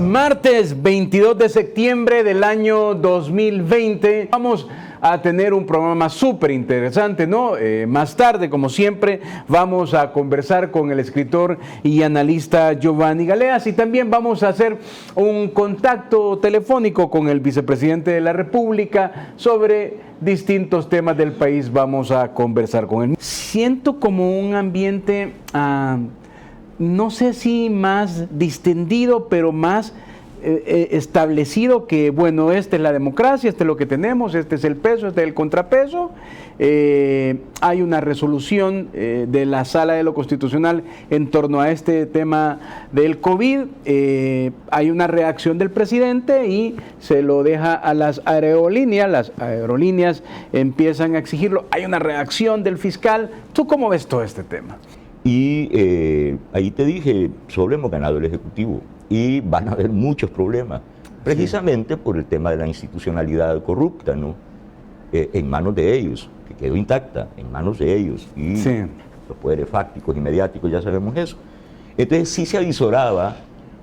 Martes 22 de septiembre del año 2020. Vamos a tener un programa súper interesante, ¿no? Más tarde, como siempre, vamos a conversar con el escritor y analista Giovanni Galeas y también vamos a hacer un contacto telefónico con el vicepresidente de la República sobre distintos temas del país. Vamos a conversar con él. Siento como un ambiente, no sé si más distendido, pero más establecido que, bueno, esta es la democracia, este es lo que tenemos, este es el peso, este es el contrapeso. Hay una resolución de la Sala de lo Constitucional en torno a este tema del COVID. Hay una reacción del presidente y se lo deja a las aerolíneas. Las aerolíneas empiezan a exigirlo. Hay una reacción del fiscal. ¿Tú cómo ves todo este tema? Y ahí te dije, solo hemos ganado el Ejecutivo y van a haber muchos problemas, precisamente por el tema de la institucionalidad corrupta, ¿no? En manos de ellos, que quedó intacta, en manos de ellos, y los poderes fácticos y mediáticos, ya sabemos eso. Entonces sí se avisoraba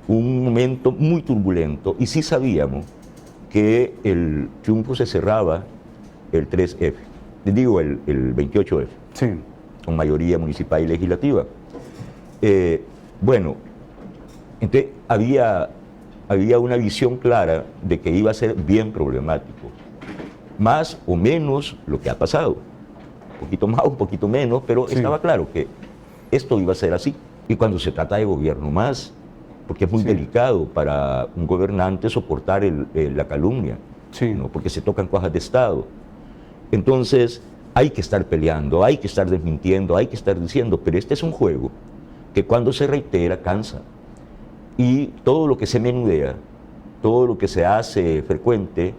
un momento muy turbulento y sí sabíamos que el triunfo se cerraba el 3F, digo el 28F. Sí. Con mayoría municipal y legislativa. Bueno, entonces había una visión clara de que iba a ser bien problemático, más o menos lo que ha pasado, un poquito más, un poquito menos, pero estaba claro que esto iba a ser así. Y cuando se trata de gobierno más, porque es muy delicado para un gobernante soportar la calumnia, ¿no? Porque se tocan cosas de Estado. Entonces, hay que estar peleando, hay que estar desmintiendo, hay que estar diciendo, pero este es un juego que cuando se reitera cansa. Y todo lo que se menudea, todo lo que se hace frecuente,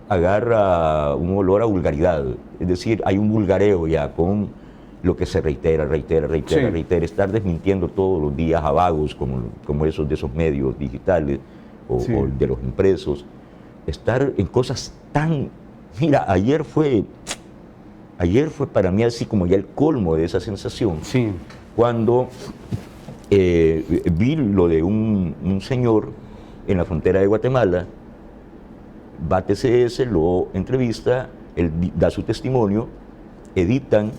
agarra un olor a vulgaridad. Es decir, hay un vulgareo ya con lo que se reitera, estar desmintiendo todos los días a vagos como esos de esos medios digitales o de los impresos, estar en cosas tan... Mira, ayer fue para mí así como ya el colmo de esa sensación, cuando vi lo de un señor en la frontera de Guatemala, va a TCS, lo entrevista, él da su testimonio, editan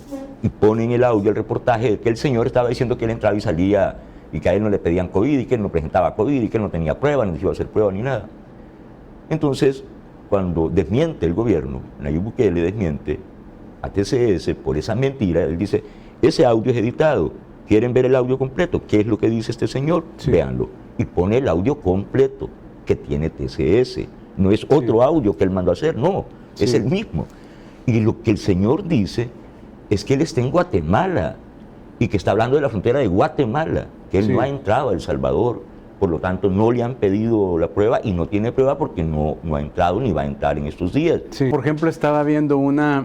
y ponen el audio, el reportaje de que el señor estaba diciendo que él entraba y salía y que a él no le pedían COVID y que él no presentaba COVID y que él no tenía prueba, no iba a hacer prueba ni nada. Entonces, cuando desmiente el gobierno, Nayib Bukele desmiente a TCS por esa mentira, él dice, ese audio es editado, ¿quieren ver el audio completo? ¿Qué es lo que dice este señor? Véanlo. Y pone el audio completo que tiene TCS. No es otro audio que él mandó a hacer, no, es el mismo. Y lo que el señor dice es que él está en Guatemala y que está hablando de la frontera de Guatemala, que él no ha entrado a El Salvador. Por lo tanto, no le han pedido la prueba y no tiene prueba porque no ha entrado ni va a entrar en estos días. Por ejemplo, estaba viendo una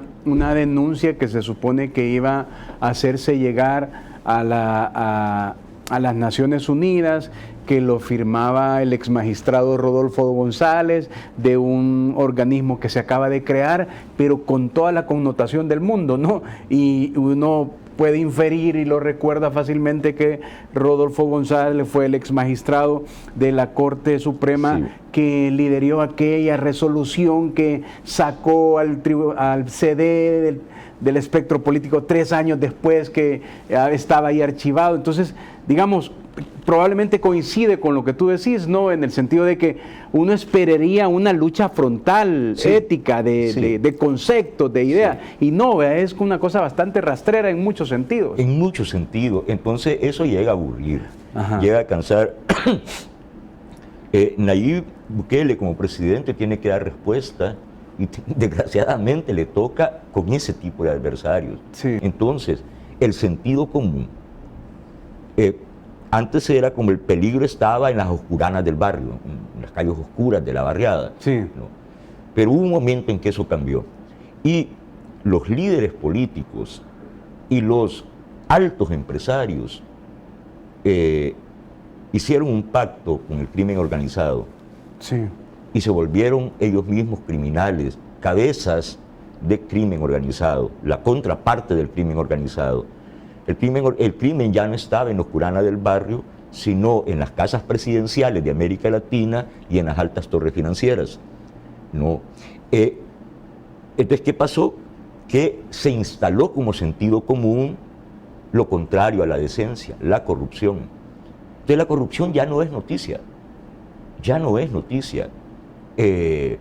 denuncia que se supone que iba a hacerse llegar a las Naciones Unidas, que lo firmaba el exmagistrado Rodolfo González, de un organismo que se acaba de crear, pero con toda la connotación del mundo, ¿no? Y uno puede inferir y lo recuerda fácilmente que Rodolfo González fue el exmagistrado de la Corte Suprema que lideró aquella resolución que sacó al CD del espectro político 3 años después que estaba ahí archivado. Entonces, digamos, probablemente coincide con lo que tú decís, ¿no? En el sentido de que uno esperaría una lucha frontal, ética, de conceptos, de ideas, y no, es una cosa bastante rastrera en muchos sentidos. En muchos sentidos. Entonces eso llega a aburrir, llega a cansar. Nayib Bukele como presidente tiene que dar respuesta y desgraciadamente le toca con ese tipo de adversarios. Entonces, el sentido común, antes era como el peligro estaba en las oscuranas del barrio, en las calles oscuras de la barriada. ¿No? Pero hubo un momento en que eso cambió. Y los líderes políticos y los altos empresarios hicieron un pacto con el crimen organizado. Y se volvieron ellos mismos criminales, cabezas de crimen organizado, la contraparte del crimen organizado. El crimen ya no estaba en la oscurana del barrio, sino en las casas presidenciales de América Latina y en las altas torres financieras. No. Entonces, ¿qué pasó? Que se instaló como sentido común lo contrario a la decencia, la corrupción. Entonces la corrupción ya no es noticia, ya no es noticia. Que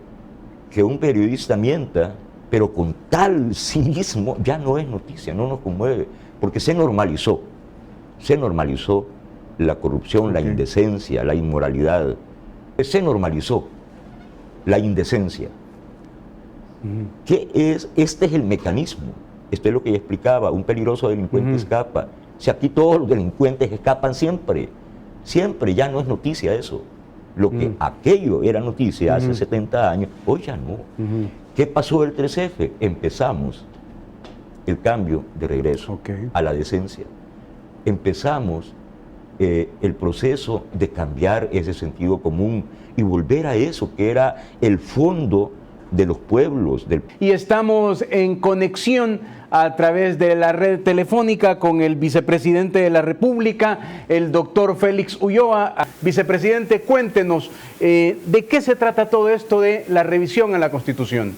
un periodista mienta, pero con tal cinismo, ya no es noticia, no nos conmueve, porque se normalizó la corrupción, la indecencia, la inmoralidad, se normalizó la indecencia. ¿Qué es? Este es el mecanismo. Esto es lo que ya explicaba. Un peligroso delincuente escapa. Si aquí todos los delincuentes escapan siempre, ya no es noticia eso. Lo que aquello era noticia hace 70 años, hoy ya no. ¿Qué pasó el 3F? Empezamos el cambio de regreso a la decencia. Empezamos el proceso de cambiar ese sentido común y volver a eso que era el fondo de los pueblos. Y estamos en conexión a través de la red telefónica con el vicepresidente de la República, el doctor Félix Ulloa. Vicepresidente, cuéntenos, ¿de qué se trata todo esto de la revisión a la Constitución?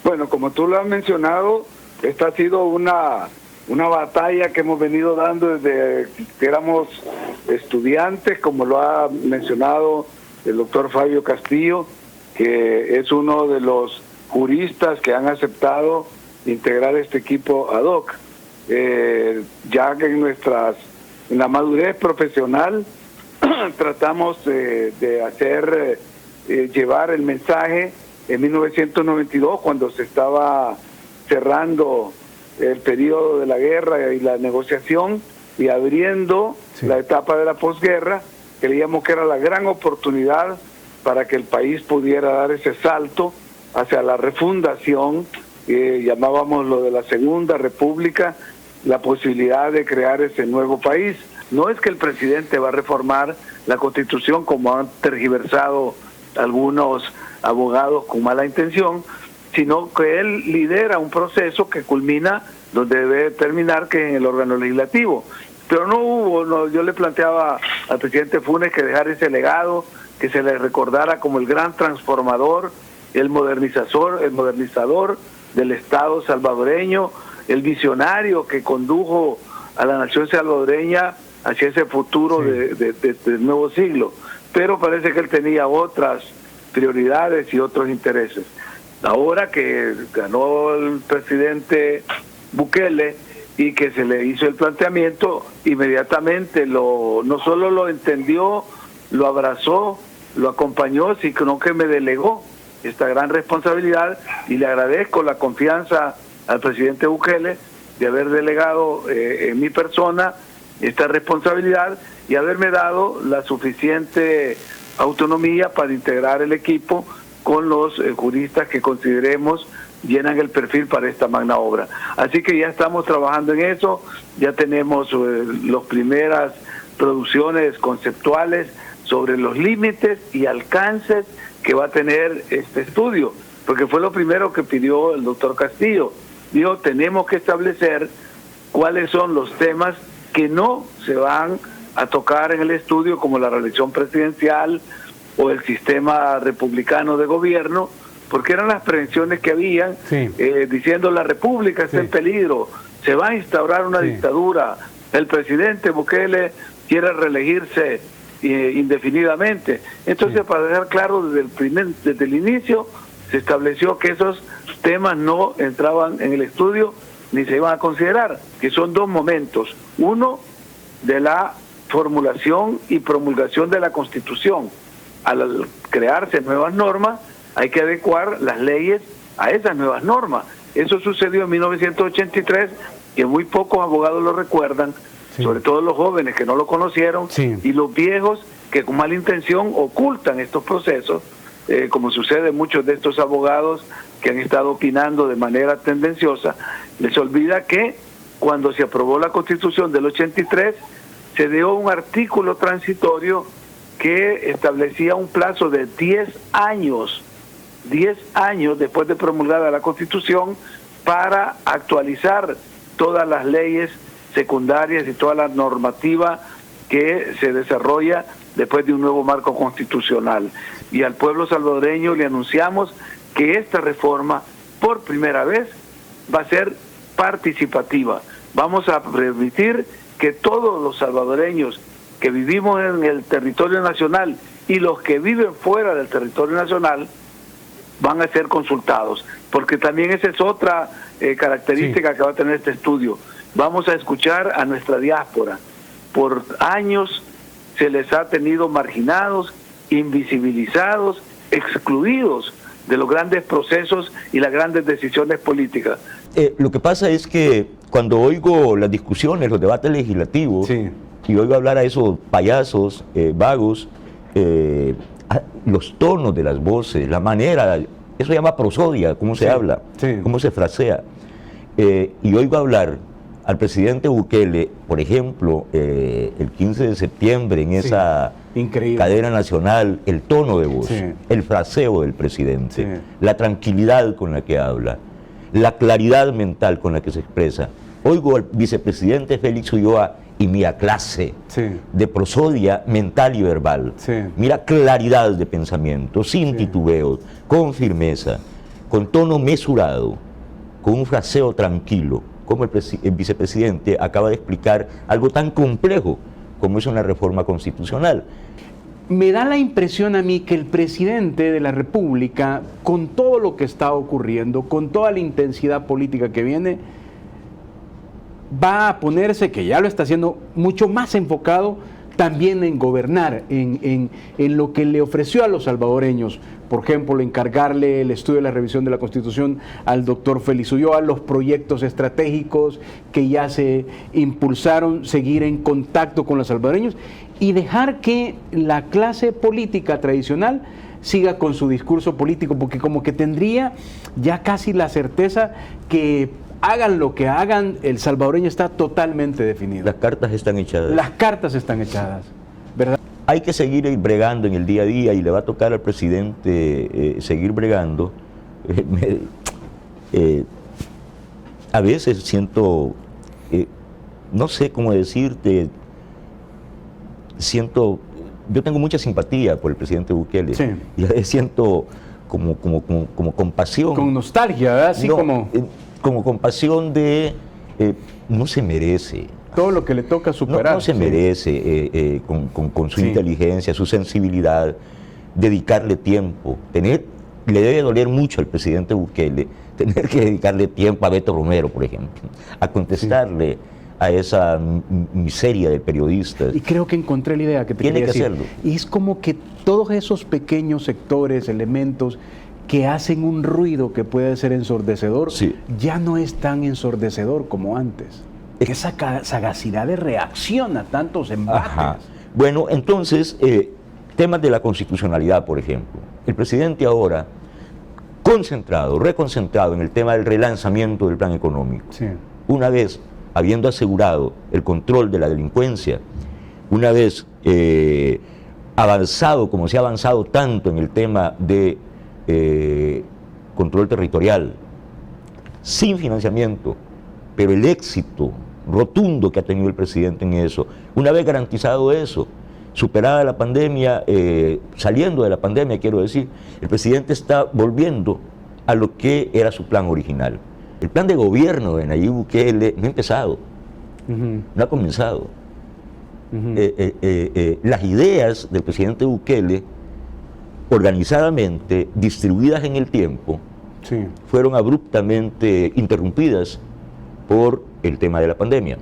Bueno, como tú lo has mencionado, esta ha sido una batalla que hemos venido dando desde que éramos estudiantes, como lo ha mencionado el doctor Fabio Castillo, que es uno de los juristas que han aceptado integrar este equipo ad hoc, ya que en la madurez profesional tratamos de llevar el mensaje en 1992, cuando se estaba cerrando el periodo de la guerra y la negociación y abriendo la etapa de la posguerra. Creíamos que era la gran oportunidad para que el país pudiera dar ese salto hacia la refundación, llamábamos lo de la Segunda República, la posibilidad de crear ese nuevo país. No es que el presidente va a reformar la Constitución, como han tergiversado algunos abogados con mala intención, sino que él lidera un proceso que culmina donde debe terminar, que es en el órgano legislativo. Pero yo le planteaba al presidente Funes que dejara ese legado, que se le recordara como el gran transformador, el modernizador del Estado salvadoreño, el visionario que condujo a la nación salvadoreña hacia ese futuro del nuevo siglo. Pero parece que él tenía otras prioridades y otros intereses. Ahora que ganó el presidente Bukele y que se le hizo el planteamiento, inmediatamente no solo lo entendió, lo abrazó, lo acompañó, sino que me delegó esta gran responsabilidad, y le agradezco la confianza al presidente Bukele de haber delegado en mi persona esta responsabilidad y haberme dado la suficiente autonomía para integrar el equipo con los juristas que consideremos llenan el perfil para esta magna obra. Así que ya estamos trabajando en eso, ya tenemos las primeras producciones conceptuales sobre los límites y alcances que va a tener este estudio, porque fue lo primero que pidió el doctor Castillo. Dijo, tenemos que establecer cuáles son los temas que no se van a tocar en el estudio, como la reelección presidencial o el sistema republicano de gobierno, porque eran las prevenciones que habían, diciendo la república está en peligro, se va a instaurar una dictadura, el presidente Bukele quiere reelegirse indefinidamente. Entonces, para dejar claro desde el inicio, se estableció que esos temas no entraban en el estudio ni se iban a considerar, que son dos momentos. Uno, de la formulación y promulgación de la Constitución. Al crearse nuevas normas, hay que adecuar las leyes a esas nuevas normas. Eso sucedió en 1983, que muy pocos abogados lo recuerdan, sobre todo los jóvenes que no lo conocieron, y los viejos que con mala intención ocultan estos procesos, como sucede en muchos de estos abogados que han estado opinando de manera tendenciosa. Les olvida que cuando se aprobó la Constitución del 83, se dio un artículo transitorio que establecía un plazo de 10 años después de promulgada la Constitución, para actualizar todas las leyes secundarias y toda la normativa que se desarrolla después de un nuevo marco constitucional. Y al pueblo salvadoreño le anunciamos que esta reforma, por primera vez, va a ser participativa. Vamos a permitir que todos los salvadoreños que vivimos en el territorio nacional y los que viven fuera del territorio nacional van a ser consultados, porque también esa es otra característica que va a tener este estudio. Vamos a escuchar a nuestra diáspora. Por años se les ha tenido marginados, invisibilizados, excluidos de los grandes procesos y las grandes decisiones políticas. Lo que pasa es que cuando oigo las discusiones, los debates legislativos, y oigo hablar a esos payasos vagos, los tonos de las voces, la manera, eso se llama prosodia, cómo se habla, cómo se frasea, y oigo hablar al presidente Bukele, por ejemplo, el 15 de septiembre en esa cadena nacional, el tono de voz, el fraseo del presidente, la tranquilidad con la que habla, la claridad mental con la que se expresa. Oigo al vicepresidente Félix Ulloa y mira clase de prosodia mental y verbal, mira claridad de pensamiento, sin titubeos, con firmeza, con tono mesurado, con un fraseo tranquilo, como el vicepresidente acaba de explicar algo tan complejo como es una reforma constitucional. Me da la impresión a mí que el presidente de la República, con todo lo que está ocurriendo, con toda la intensidad política que viene, va a ponerse, que ya lo está haciendo, mucho más enfocado también en gobernar, en lo que le ofreció a los salvadoreños. Por ejemplo, encargarle el estudio de la revisión de la Constitución al doctor Félix Ulloa, los proyectos estratégicos que ya se impulsaron, seguir en contacto con los salvadoreños y dejar que la clase política tradicional siga con su discurso político, porque como que tendría ya casi la certeza que hagan lo que hagan, el salvadoreño está totalmente definido. Las cartas están echadas. Las cartas están echadas, ¿verdad? Hay que seguir bregando en el día a día y le va a tocar al presidente seguir bregando. A veces siento, no sé cómo decirte, yo tengo mucha simpatía por el presidente Bukele, y a veces siento como compasión. Con nostalgia, ¿verdad? Así como compasión de, no se merece. Todo lo que le toca superar. No se merece, con su inteligencia, su sensibilidad, dedicarle tiempo. Le debe doler mucho al presidente Bukele tener que dedicarle tiempo a Beto Romero, por ejemplo, a contestarle a esa miseria de periodistas. Y creo que encontré la idea que te Tiene quería que decir. hacerlo. Y es como que todos esos pequeños sectores, elementos que hacen un ruido que puede ser ensordecedor, ya no es tan ensordecedor como antes. Esa sagacidad de reacción a tantos embates. Ajá. Bueno, entonces, temas de la constitucionalidad, por ejemplo. El presidente ahora, reconcentrado en el tema del relanzamiento del plan económico. Una vez habiendo asegurado el control de la delincuencia, una vez avanzado, como se ha avanzado tanto en el tema de control territorial, sin financiamiento, pero el éxito rotundo que ha tenido el presidente en eso, una vez garantizado eso, superada la pandemia, saliendo de la pandemia, quiero decir, el presidente está volviendo a lo que era su plan original. El plan de gobierno de Nayib Bukele no ha empezado, no ha comenzado. Las ideas del presidente Bukele, organizadamente, distribuidas en el tiempo, fueron abruptamente interrumpidas por el tema de la pandemia.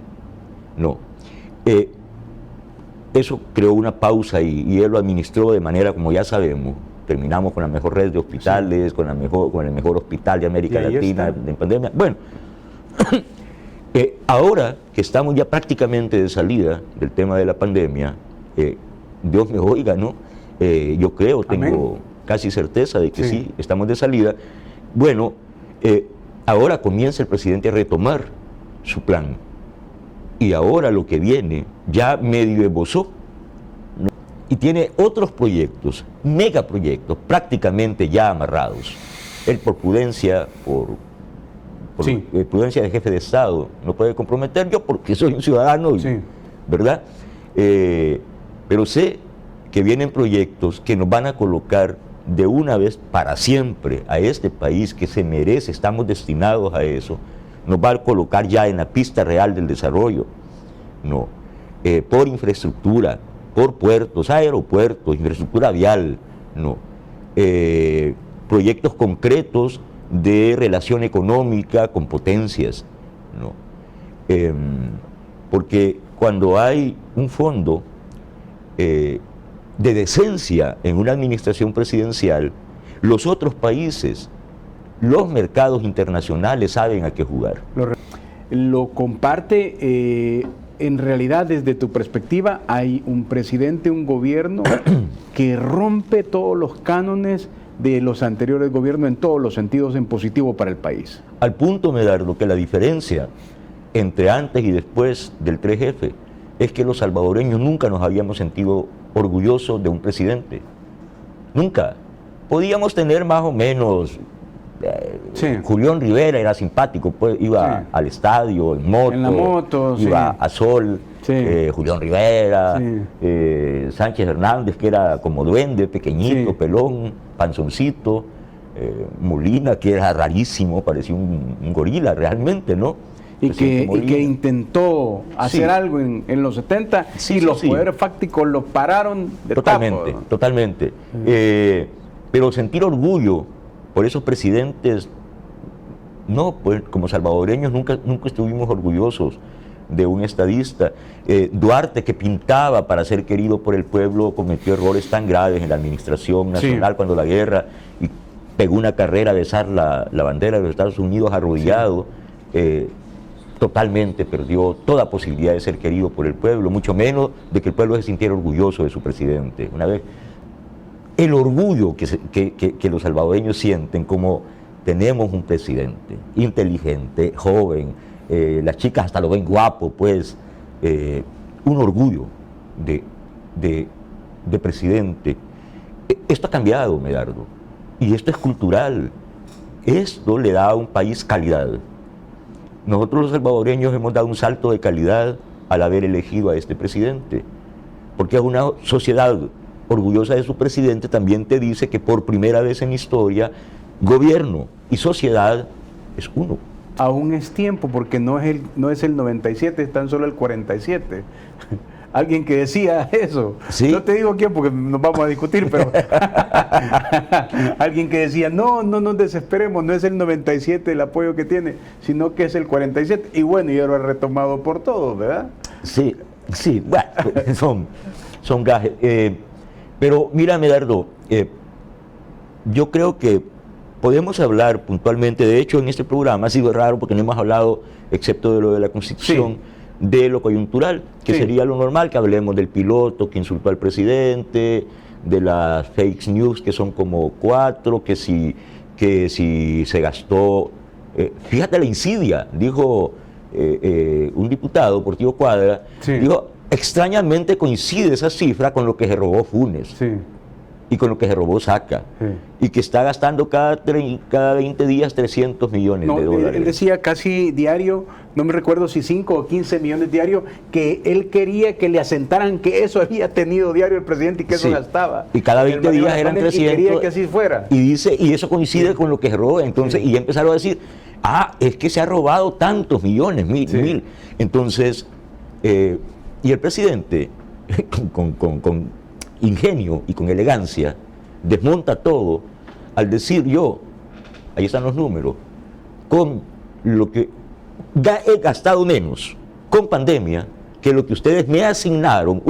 Eso creó una pausa y él lo administró de manera, como ya sabemos, terminamos con la mejor red de hospitales, con el mejor hospital de América Latina en pandemia. Bueno, ahora que estamos ya prácticamente de salida del tema de la pandemia, Dios me oiga, ¿no? Yo creo, tengo casi certeza de que sí, estamos de salida. Bueno, ahora comienza el presidente a retomar su plan. Y ahora lo que viene, ya medio esbozó, ¿no? Y tiene otros proyectos, megaproyectos, prácticamente ya amarrados. Él por prudencia, prudencia de jefe de Estado, no puede comprometer, yo porque soy un ciudadano, ¿verdad? Pero sé que vienen proyectos que nos van a colocar de una vez para siempre a este país que se merece, estamos destinados a eso, nos va a colocar ya en la pista real del desarrollo, ¿no? Por infraestructura, por puertos, aeropuertos, infraestructura vial, ¿no? Proyectos concretos de relación económica con potencias, ¿no? Porque cuando hay un fondo de decencia en una administración presidencial, los otros países, los mercados internacionales saben a qué jugar. Lo comparte, en realidad desde tu perspectiva hay un presidente, un gobierno que rompe todos los cánones de los anteriores gobiernos en todos los sentidos en positivo para el país. Al punto, Medardo, que la diferencia entre antes y después del 3F es que los salvadoreños nunca nos habíamos sentido orgullosos de un presidente. Nunca. Podíamos tener más o menos... Julián Rivera era simpático, pues iba al estadio en moto, en la moto, iba a Sol, Julián Rivera, Sánchez Hernández, que era como duende, pequeñito, pelón, panzoncito, Molina, que era rarísimo, parecía un gorila realmente, ¿no? Y que intentó hacer algo en los 70 y los poderes fácticos lo pararon de totalmente, tapo. Totalmente. Pero sentir orgullo por esos presidentes, no, pues como salvadoreños nunca estuvimos orgullosos de un estadista. Duarte, que pintaba para ser querido por el pueblo, cometió errores tan graves en la administración nacional cuando la guerra, y pegó una carrera a besar la bandera de los Estados Unidos arrodillado. Totalmente perdió toda posibilidad de ser querido por el pueblo, mucho menos de que el pueblo se sintiera orgulloso de su presidente. Una vez, el orgullo que los salvadoreños sienten como tenemos un presidente inteligente, joven, las chicas hasta lo ven guapo, pues, un orgullo de presidente. Esto ha cambiado, Medardo, y esto es cultural. Esto le da a un país calidad. Nosotros los salvadoreños hemos dado un salto de calidad al haber elegido a este presidente, porque es una sociedad orgullosa de su presidente, también te dice que por primera vez en historia, gobierno y sociedad es uno. Aún es tiempo, porque no es el 97, es tan solo el 47. Alguien que decía eso, no te digo quién porque nos vamos a discutir, pero alguien que decía, no nos desesperemos, no es el 97 el apoyo que tiene, sino que es el 47, y bueno, yo lo he retomado por todos, ¿verdad? Sí, bueno, son gajes. Pero mira, Medardo, yo creo que podemos hablar puntualmente, de hecho en este programa ha sido raro porque no hemos hablado, excepto de lo de la Constitución, de lo coyuntural, que sería lo normal, que hablemos del piloto que insultó al presidente, de las fake news, que son como 4, que si se gastó, fíjate la insidia, dijo un diputado, Portillo Cuadra, dijo, extrañamente coincide esa cifra con lo que se robó Funes. Y con lo que se robó Saca, y que está gastando cada 20 días 300 millones de dólares. Él decía casi diario, no me recuerdo si 5 o 15 millones diarios, que él quería que le asentaran que eso había tenido diario el presidente y que eso gastaba. Y cada 20 días eran 300. Y quería que así fuera. Y dice, y eso coincide con lo que se robó. Entonces, y ya empezaron a decir, es que se ha robado tantos millones, mil. Entonces, y el presidente, con ingenio y con elegancia, desmonta todo al decir ahí están los números, con lo que he gastado menos con pandemia que lo que ustedes me asignaron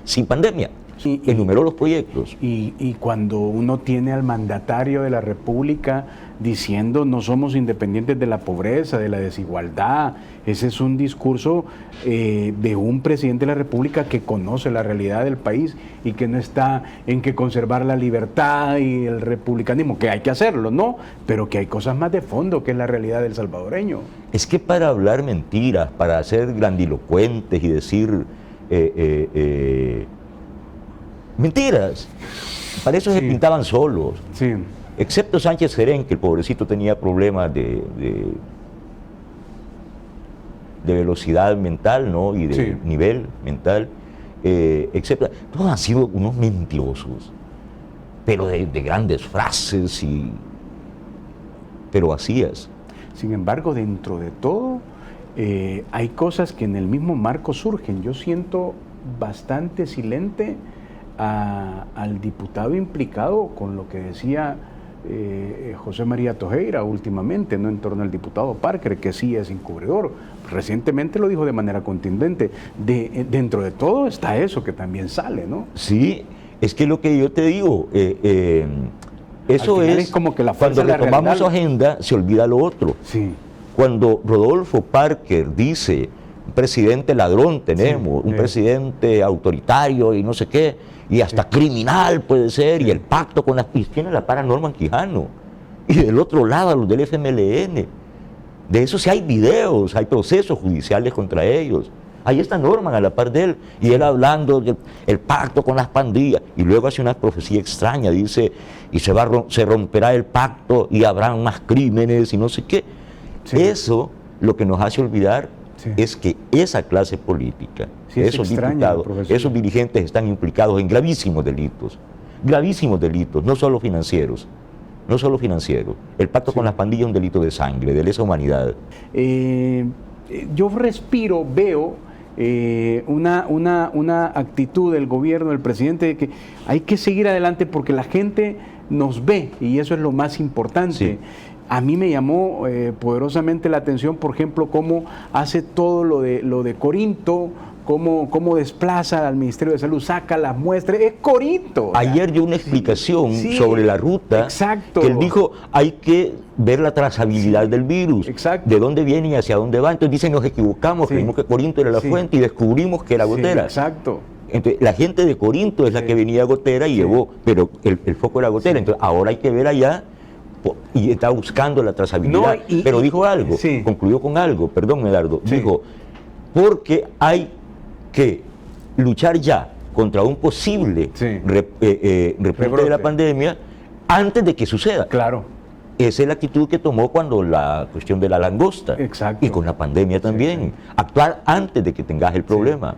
sin pandemia. Enumeró los proyectos. Y cuando uno tiene al mandatario de la República diciendo no somos independientes de la pobreza, de la desigualdad, ese es un discurso de un presidente de la República que conoce la realidad del país y que no está en que conservar la libertad y el republicanismo, que hay que hacerlo, ¿no? Pero que hay cosas más de fondo, que es la realidad del salvadoreño. Es que para hablar mentiras, para ser grandilocuentes y decir mentiras, para eso se pintaban solos. Excepto Sánchez Serén, que el pobrecito tenía problemas de de velocidad mental, ¿no? Y de Sí. nivel mental, etcétera. Todos han sido unos mentirosos, pero de grandes frases pero vacías. Sin embargo, dentro de todo, hay cosas que en el mismo marco surgen. Yo siento bastante silente al diputado implicado con lo que decía José María Tojeira últimamente, ¿no? En torno al diputado Parker, que sí es encubridor. Recientemente lo dijo de manera contundente. Dentro de todo está eso que también sale, ¿no? Sí, es que lo que yo te digo, eso Al final es como que la fuerza cuando de la retomamos su realidad. agenda, se olvida lo otro. Sí. Cuando Rodolfo Parker dice, un presidente ladrón tenemos, Sí, un presidente autoritario y no sé qué, y hasta criminal puede ser, y el pacto con las... Y tiene la para Norman Quijano, y del otro lado a los del FMLN. De eso sí hay videos, hay procesos judiciales contra ellos. Ahí está Norman a la par de él, y él hablando del pacto con las pandillas, y luego hace una profecía extraña, dice, y se romperá el pacto y habrán más crímenes y no sé qué. Sí. Eso lo que nos hace olvidar Sí. es que esa clase política, Sí, es esos extraña, diputados, profesor. esos dirigentes están implicados en gravísimos delitos, no solo financieros, no solo financieros. El pacto con las pandillas es un delito de sangre, de lesa humanidad. Yo respiro, veo una actitud del gobierno, del presidente, de que hay que seguir adelante porque la gente nos ve y eso es lo más importante. Sí. A mí me llamó poderosamente la atención, por ejemplo, cómo hace todo lo de Corinto, cómo desplaza al Ministerio de Salud, saca las muestras, es Corinto. Ayer dio una explicación Sí, sobre la ruta, exacto. que él dijo, hay que ver la trazabilidad del virus, exacto. de dónde viene y hacia dónde va. Entonces dicen, nos equivocamos, Sí. creímos que Corinto era la Sí. fuente y descubrimos que era Sí, Gotera. exacto. Entonces, la gente de Corinto es la que venía a Gotera y llevó, pero el foco era Gotera. Entonces, ahora hay que ver allá y está buscando la trazabilidad. No, pero dijo algo, sí. concluyó con algo, perdón, Medardo, Sí. dijo, porque hay que luchar ya contra un posible Sí. repunte de la pandemia antes de que suceda. Claro. Esa es la actitud que tomó cuando la cuestión de la langosta. Exacto. Y con la pandemia también. Sí. Actuar antes de que tengas el problema.